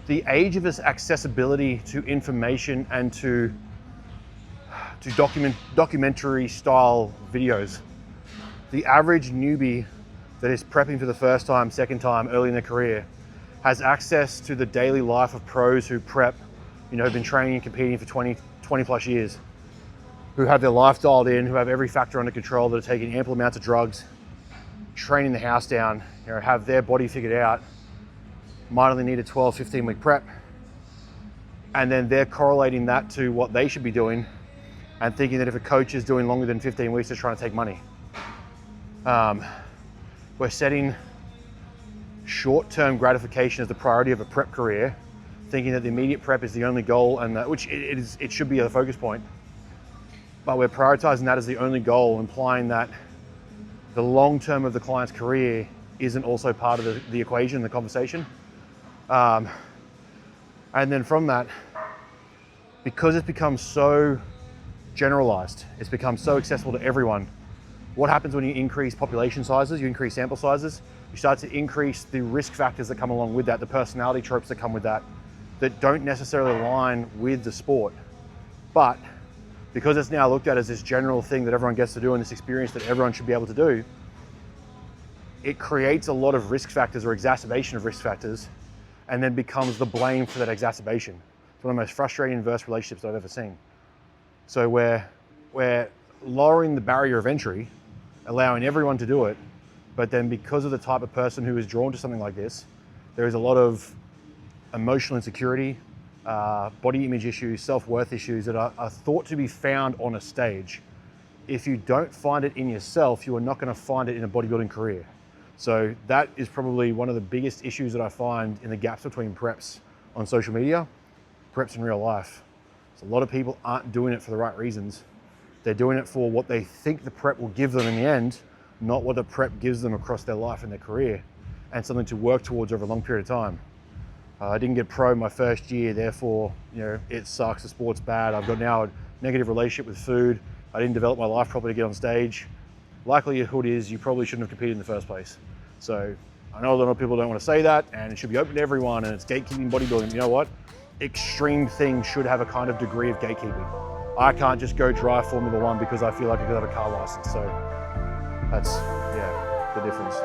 the age of this accessibility to information and to documentary style videos. The average newbie that is prepping for the first time, second time, early in their career, has access to the daily life of pros who prep, have been training and competing for 20 plus years, who have their life dialed in, who have every factor under control, that are taking ample amounts of drugs, training the house down, have their body figured out, might only need a 12, 15 week prep. And then they're correlating that to what they should be doing and thinking that if a coach is doing longer than 15 weeks, they're trying to take money. We're setting short-term gratification as the priority of a prep career, thinking that the immediate prep is the only goal, and which it should be a focus point. But we're prioritizing that as the only goal, implying that the long term of the client's career isn't also part of the equation, the conversation. And then from that, because it's become so generalized, it's become so accessible to everyone, what happens when you increase population sizes, you increase sample sizes, you start to increase the risk factors that come along with that, the personality tropes that come with that don't necessarily align with the sport. But because it's now looked at as this general thing that everyone gets to do and this experience that everyone should be able to do, it creates a lot of risk factors or exacerbation of risk factors, and then becomes the blame for that exacerbation. It's one of the most frustrating inverse relationships I've ever seen. So we're lowering the barrier of entry, allowing everyone to do it, but then because of the type of person who is drawn to something like this, there is a lot of emotional insecurity, body image issues, self-worth issues that are thought to be found on a stage. If you don't find it in yourself, you are not going to find it in a bodybuilding career. So that is probably one of the biggest issues that I find in the gaps between preps on social media, preps in real life. So a lot of people aren't doing it for the right reasons. They're doing it for what they think the prep will give them in the end, not what the prep gives them across their life and their career, and something to work towards over a long period of time. I didn't get pro my first year, therefore, it sucks, the sport's bad. I've got now a negative relationship with food. I didn't develop my life properly to get on stage. Likelihood is you probably shouldn't have competed in the first place. So I know a lot of people don't want to say that, and it should be open to everyone, and it's gatekeeping bodybuilding. You know what? Extreme things should have a kind of degree of gatekeeping. I can't just go drive Formula One because I feel like I could have a car license. So that's, the difference.